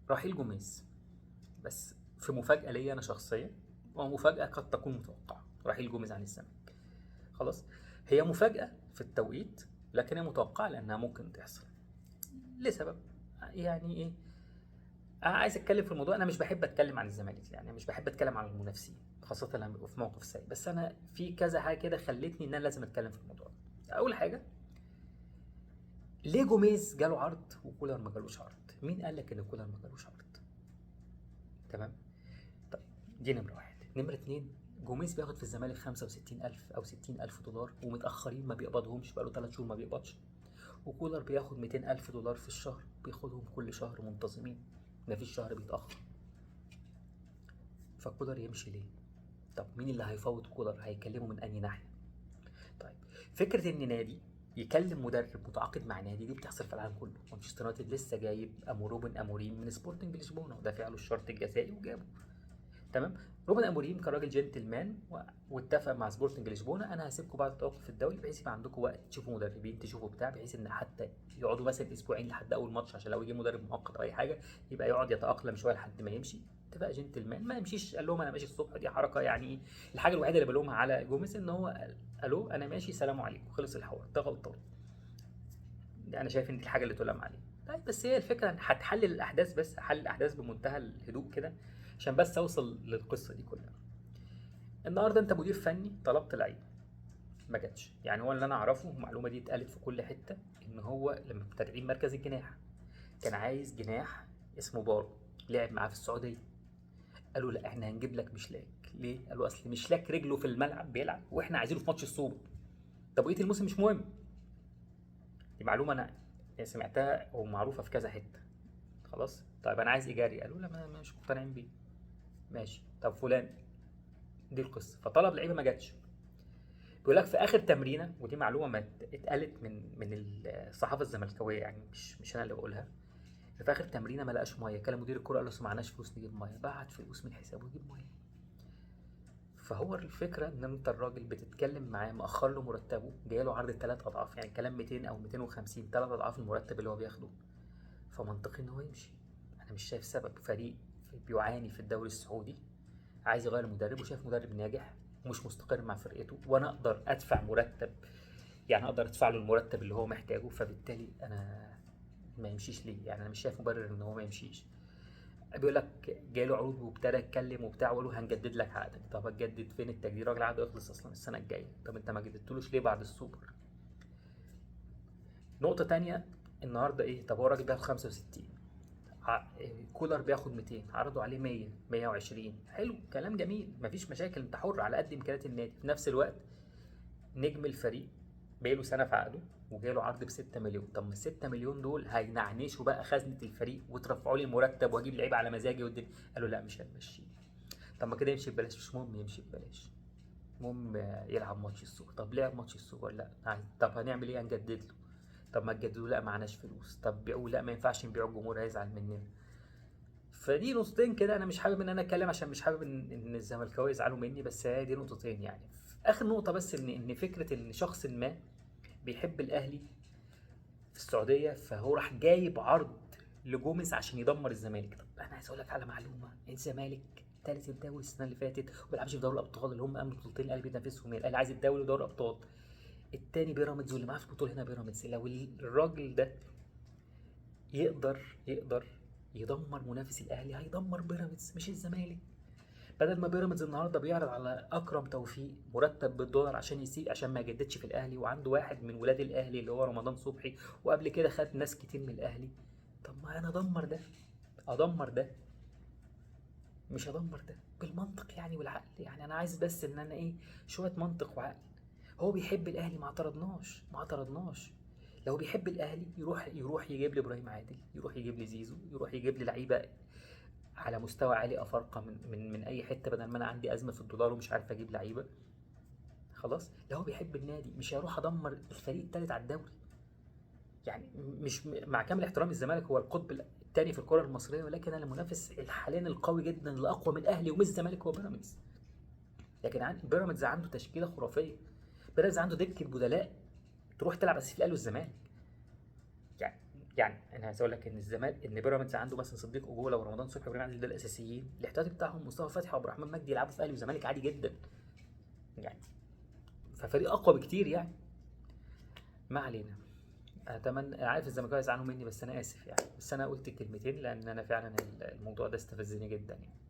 رحيل جوميز، بس في مفاجأة ليا أنا شخصيا، ومفاجأة قد تكون متوقعة. رحيل جوميز عن الزمالك خلاص، هي مفاجأة في التوقيت لكن هي متوقعة لأنها ممكن تحصل لسبب. يعني إيه؟ أنا عايز أتكلم في الموضوع. أنا مش بحب أتكلم عن الزمالك، يعني مش بحب أتكلم عن المنافسين خاصة لما بيبقوا في موقف سيء، بس أنا في كذا حاجة كده خلتني إن أنا لازم أتكلم في الموضوع. أول حاجة، ليه جوميز جاله عرض وكولر ما جالوش عرض؟ مين قال لك إن كولر ما جالوش عرض؟ تمام؟ طيب، دي نمرة واحد. نمرة اتنين، جوميز بياخد في الزمالك 65,000 أو 60,000 دولار، ومتأخرين ما بيقبضهمش، بقاله 3 شهور ما بيقبضش. وكولر بياخد 200,000 دولار في الشهر، بياخدهم كل شهر منتظمين، مفيش شهر بيتأخر. فكولر يمشي ليه؟ طب مين اللي هيفوض كولر؟ هيكلمه من أنهي ناحية؟ طيب، فكرة إن نادي يكلم مدرب متعاقد مع نادي دي بتحصل في العالم كله. مانشستر يونايتد لسه جايب روبن أموريم من سبورتنج لشبونة ودافع له الشرط الجزائي وجابه. تمام. روبن اموريم كان راجل جنتلمان واتفق مع سبورتنج لشبونه، انا هسيبكم بعد التوقف الدولي بحيث يبقى عندكم وقت تشوفوا مدربين، تشوفوا بتاع، بحيث ان حتى يقعدوا مثلا اسبوعين لحد اول ماتش، عشان لو يجي مدرب مؤقت او اي حاجه يبقى يقعد يتاقلم شويه لحد ما يمشي. اتفاق جنتلمان، ما يمشيش قال لهم انا ماشي الصبح، دي حركه يعني ايه. الحاجه الوحيده اللي بلومها على جوميز ان هو قال الو انا ماشي سلام عليكم، خلص الحوار، ده غلطان. انا شايف ان دي الحاجه اللي تلام عليه. طيب، بس هي الفكره ان هتحلل الاحداث، بس حل الاحداث بمنتهى الهدوء كده عشان بس اوصل للقصه دي كلها. النهارده انت مدير فني طلبت لعيب ما جاتش، يعني هو اللي انا اعرفه، المعلومه دي اتقالت في كل حته، ان هو لما في تدعيم مركز الجناح كان عايز جناح اسمه بارو، لعب معاه في السعوديه. قالوا لا احنا هنجيب لك مشلاك. ليه؟ قالوا اصل مشلاك رجله في الملعب بيلعب واحنا عايزينه في ماتش السوبر. طب بقيه الموسم مش مهم. دي معلومه انا سمعتها ومعروفه في كذا حته. خلاص، طيب انا عايز ايجاري. قالوا لا مش مقتنعين بيه. ماشي، طب فلان. دي القصه، فطلب لعيبه ما جاتش. بيقول لك في اخر تمرينه، ودي معلومه ما اتقالت من الصحافه الزملكاويه، يعني مش انا اللي بقولها. في اخر تمرينه ما لقاش ميه، كلم مدير الكوره قال له معناش فلوس نجيب ميه، بعت فلوس من حسابه يجيب ميه. فهو الفكره ان انت الراجل بتتكلم معاه مأخر له مرتبه، جاي له عرض 3 اضعاف، يعني كلام 200 او 250، 3 اضعاف المرتب اللي هو بياخده. فمنطقي ان هو يمشي. انا مش شايف سبب فريق بيعاني في الدوري السعودي عايز يغير مدرب، وشايف مدرب ناجح ومش مستقر مع فرقته، وانا اقدر ادفع مرتب، يعني اقدر ادفع له المرتب اللي هو محتاجه، فبالتالي انا ما يمشيش ليه؟ يعني انا مش شايف مبرر ان هو ما يمشيش. بيقول لك جاله عروض وابتدى يتكلم وبتاع، وقالوا هنجدد لك عقدك. طب هتجدد فين التجديد؟ الراجل عقده يخلص اصلا السنه الجايه، طب انت ما جددتلوش ليه بعد السوبر؟ نقطه تانية، النهارده ايه؟ طب هو الراجل بياخد 65، كولر بياخد 200، عرضوا عليه 100، 120. حلو، كلام جميل، مفيش مشاكل، انت حر على قد امكانيات النادي. في نفس الوقت نجم الفريق بقاله سنه في عقده وجاله عرض ب 6 مليون. طب ما ال 6 مليون دول هينعنشوا بقى خزنه الفريق وترفعوا لي المرتب واجيب لعيبه على مزاجي والدنيا. قالوا لا مش هنمشيه. طب ما كده يمشي ببلاش، مش مهم يمشي ببلاش، المهم يلعب ماتش السوبر. طب لعب ماتش السوبر لا طب هنعمل ايه؟ هنجدد له. طب ما تجددوا، لا معناش فلوس. طب بيعوا، لا ما ينفعش نبيعه، الجمهور هيزعل مننا. فدي نقطتين كده انا مش حابب ان انا اتكلم، عشان مش حابب ان الزملكاويه يزعلوا مني، بس هي دي نقطتين. يعني اخر نقطه بس، ان فكره ان شخص ما بيحب الاهلي في السعوديه، فهو راح جايب عرض لجوميز عشان يدمر الزمالك. طب انا عايز اقول لك على معلومه، الزمالك ثالث الدوري السنه اللي فاتت وما بيلعبش في دوري الابطال اللي هم اهم بطولتين الاهلي بينافسهم. الاهلي عايز الدوري ودوري الابطال. التاني بيراميدز، واللي معاه في البطوله هنا بيراميدز. لو الراجل ده يقدر يدمر منافس الاهلي، هيدمر بيراميدز مش الزمالك. بدل ما بيراميدز النهارده بيعرض على اكرم توفيق مرتب بالدولار عشان يسيب، عشان ما يجددش في الاهلي، وعنده واحد من ولاد الاهلي اللي هو رمضان صبحي، وقبل كده خد ناس كتير من الاهلي. طب ما انا ادمر ده، ادمر ده، مش ادمر ده بالمنطق يعني والعقل. يعني انا عايز بس ان انا ايه، شويه منطق وعقل. هو بيحب الاهلي، ما اعترضناش. لو بيحب الاهلي يروح يجيب لي ابراهيم عادل، يروح يجيب لي زيزو، يروح يجيب لي لعيبه على مستوى عالي افارقه من اي حته، بدل ما انا عندي ازمه في الدولار ومش عارف اجيب لعيبه. خلاص، لو هو بيحب النادي مش هيروح ادمر الفريق الثالث على الدوري. يعني مش مع كامل احترامي، الزمالك هو القطب الثاني في الكره المصريه، ولكن انا المنافس حاليا القوي جدا الاقوى من الاهلي ومش الزمالك هو بيراميدز. لكن بيراميدز عنده تشكيله خرافيه، بيراميدز عنده دكه بدلاء تروح تلعب اساسي في الاهلي والزمالك. يعني يعني انا عايز اقول لك ان الزمالك، ان بيراميدز عنده مثلا صديق اجولا ورمضان صبحي وابراهيم عادل، دول الاساسيين. الاحتياطي بتاعهم مصطفى فتحي وعبد الرحمن مجدي يلعبوا في اهلي وزمالك عادي جدا يعني، ففريق اقوى بكتير يعني. ما علينا. اتمنى، عارف الزمالكاويه يزعلوا مني بس انا اسف يعني، بس انا قلت الكلمتين لان انا فعلا الموضوع ده استفزني جدا يعني.